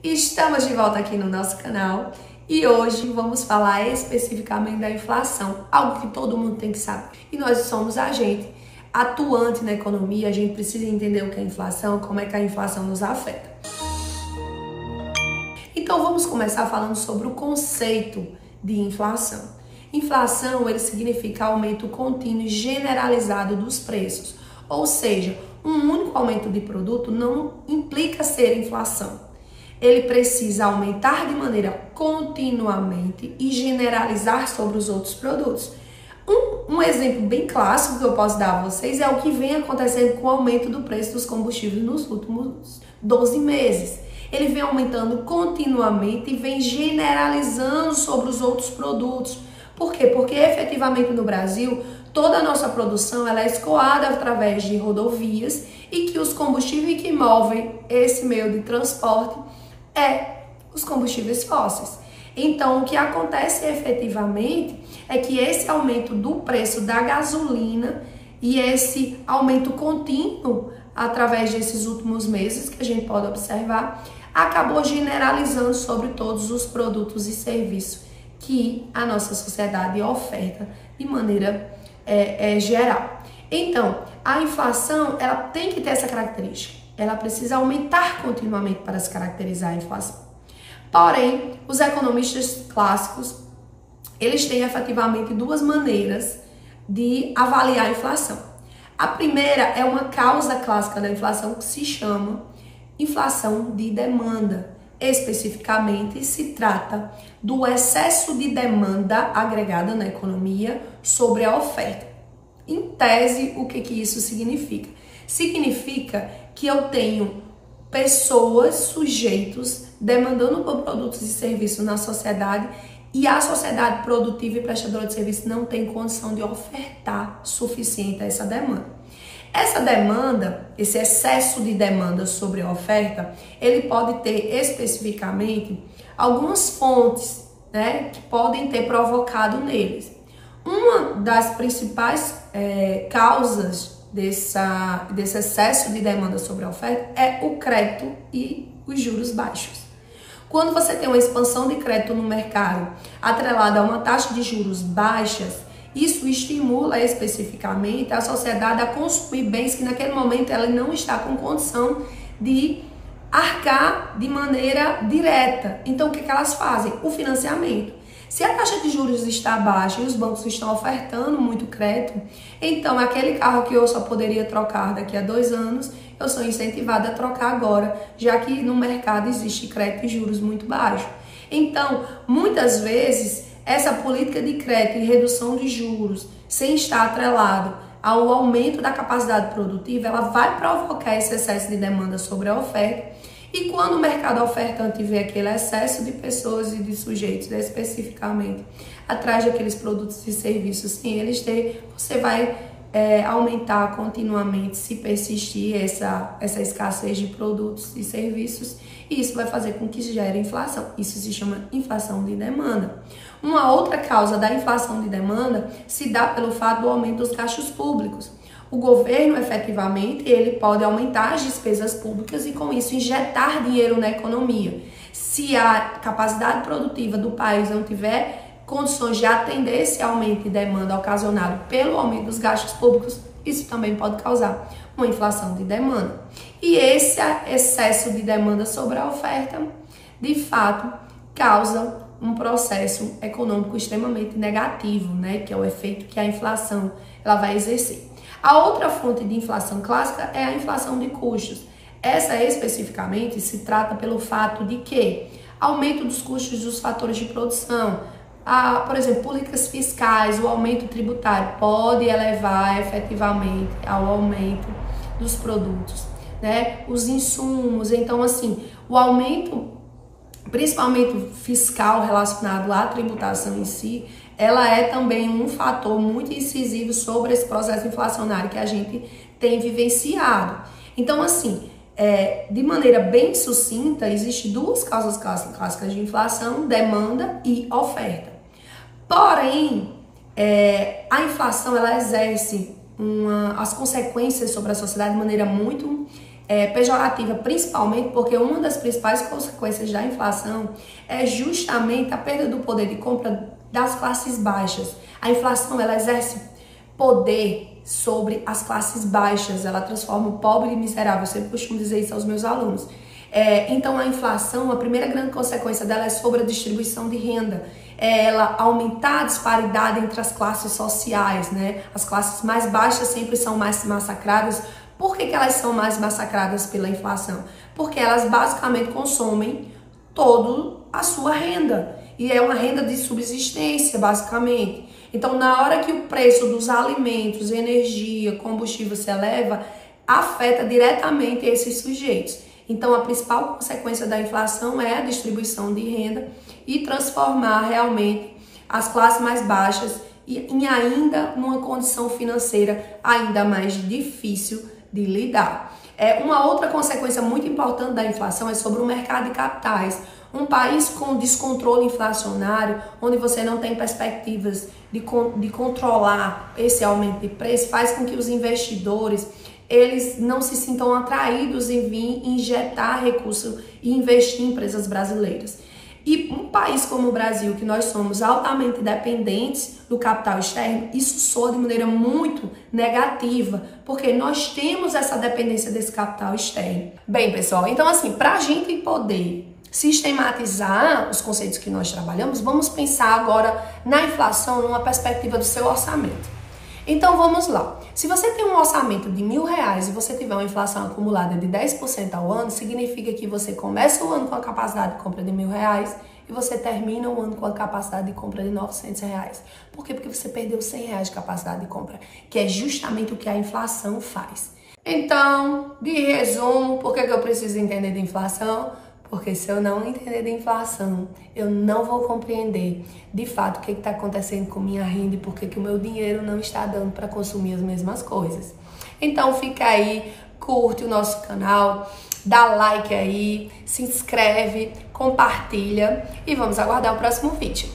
Estamos de volta aqui no nosso canal e hoje vamos falar especificamente da inflação, algo que todo mundo tem que saber. E nós somos agente atuante na economia, a gente precisa entender o que é inflação, como é que a inflação nos afeta. Então vamos começar falando sobre o conceito de inflação. Inflação, ele significa aumento contínuo e generalizado dos preços, ou seja, um único aumento de produto não implica ser inflação. Ele precisa aumentar de maneira continuamente e generalizar sobre os outros produtos. Um exemplo bem clássico que eu posso dar a vocês é o que vem acontecendo com o aumento do preço dos combustíveis nos últimos 12 meses. Ele vem aumentando continuamente e vem generalizando sobre os outros produtos. Por quê? Porque efetivamente no Brasil, toda a nossa produção ela é escoada através de rodovias e que os combustíveis que movem esse meio de transporte os combustíveis fósseis. Então, o que acontece efetivamente é que esse aumento do preço da gasolina e esse aumento contínuo através desses últimos meses que a gente pode observar, acabou generalizando sobre todos os produtos e serviços que a nossa sociedade oferta de maneira geral. Então, a inflação ela tem que ter essa característica. Ela precisa aumentar continuamente para se caracterizar a inflação. Porém, os economistas clássicos, eles têm efetivamente duas maneiras de avaliar a inflação. A primeira é uma causa clássica da inflação que se chama inflação de demanda. Especificamente, se trata do excesso de demanda agregada na economia sobre a oferta. Em tese, o que isso significa? Significa que eu tenho pessoas, sujeitos, demandando por produtos e serviços na sociedade e a sociedade produtiva e prestadora de serviço não tem condição de ofertar suficiente a essa demanda. Essa demanda, esse excesso de demanda sobre a oferta, ele pode ter especificamente algumas fontes, que podem ter provocado neles. Uma das principais causas desse excesso de demanda sobre a oferta é o crédito e os juros baixos. Quando você tem uma expansão de crédito no mercado atrelada a uma taxa de juros baixas, isso estimula especificamente a sociedade a consumir bens que naquele momento ela não está com condição de arcar de maneira direta. Então o que elas fazem? O financiamento. Se a taxa de juros está baixa e os bancos estão ofertando muito crédito, então aquele carro que eu só poderia trocar daqui a 2 anos, eu sou incentivada a trocar agora, já que no mercado existe crédito e juros muito baixos. Então, muitas vezes, essa política de crédito e redução de juros, sem estar atrelado ao aumento da capacidade produtiva, ela vai provocar esse excesso de demanda sobre a oferta. E quando o mercado ofertante vê aquele excesso de pessoas e de sujeitos, especificamente, atrás daqueles produtos e serviços sem eles ter, você vai aumentar continuamente se persistir essa escassez de produtos e serviços, e isso vai fazer com que gere inflação. Isso se chama inflação de demanda. Uma outra causa da inflação de demanda se dá pelo fato do aumento dos gastos públicos. O governo, efetivamente, ele pode aumentar as despesas públicas e, com isso, injetar dinheiro na economia. Se a capacidade produtiva do país não tiver condições de atender esse aumento de demanda ocasionado pelo aumento dos gastos públicos, isso também pode causar uma inflação de demanda. E esse excesso de demanda sobre a oferta, de fato, causa um processo econômico extremamente negativo, que é o efeito que a inflação ela vai exercer. A outra fonte de inflação clássica é a inflação de custos. Essa especificamente se trata pelo fato de que aumento dos custos dos fatores de produção, por exemplo, políticas fiscais, o aumento tributário pode elevar efetivamente ao aumento dos produtos, os insumos. Então, assim, o aumento, principalmente fiscal relacionado à tributação em si, ela é também um fator muito incisivo sobre esse processo inflacionário que a gente tem vivenciado. Então, assim, de maneira bem sucinta, existem duas causas clássicas de inflação: demanda e oferta. Porém, a inflação ela exerce as consequências sobre a sociedade de maneira muito pejorativa, principalmente porque uma das principais consequências da inflação é justamente a perda do poder de compra das classes baixas. A inflação, ela exerce poder sobre as classes baixas, ela transforma o pobre em miserável. Eu sempre costumo dizer isso aos meus alunos. Então a inflação, a primeira grande consequência dela é sobre a distribuição de renda. Ela aumentar a disparidade entre as classes sociais, né? As classes mais baixas sempre são mais massacradas. Por que elas são mais massacradas pela inflação? Porque elas basicamente consomem toda a sua renda. E é uma renda de subsistência, basicamente. Então, na hora que o preço dos alimentos, energia, combustível se eleva, afeta diretamente esses sujeitos. Então, a principal consequência da inflação é a distribuição de renda e transformar realmente as classes mais baixas em ainda numa condição financeira ainda mais difícil de lidar. Uma outra consequência muito importante da inflação é sobre o mercado de capitais. Um país com descontrole inflacionário, onde você não tem perspectivas de controlar esse aumento de preço, faz com que os investidores eles não se sintam atraídos em vir injetar recursos e investir em empresas brasileiras. E um país como o Brasil, que nós somos altamente dependentes do capital externo, isso soa de maneira muito negativa, porque nós temos essa dependência desse capital externo. Bem, pessoal, então assim, para a gente poder sistematizar os conceitos que nós trabalhamos, vamos pensar agora na inflação numa perspectiva do seu orçamento. Então vamos lá. Se você tem um orçamento de R$1.000 e você tiver uma inflação acumulada de 10% ao ano, significa que você começa o ano com a capacidade de compra de R$1.000 e você termina o ano com a capacidade de compra de R$900. Por quê? Porque você perdeu R$100 de capacidade de compra, que é justamente o que a inflação faz. Então, de resumo, por que eu preciso entender de inflação? Porque se eu não entender de inflação, eu não vou compreender de fato o que está acontecendo com minha renda e por que o meu dinheiro não está dando para consumir as mesmas coisas. Então fica aí, curte o nosso canal, dá like aí, se inscreve, compartilha e vamos aguardar o próximo vídeo.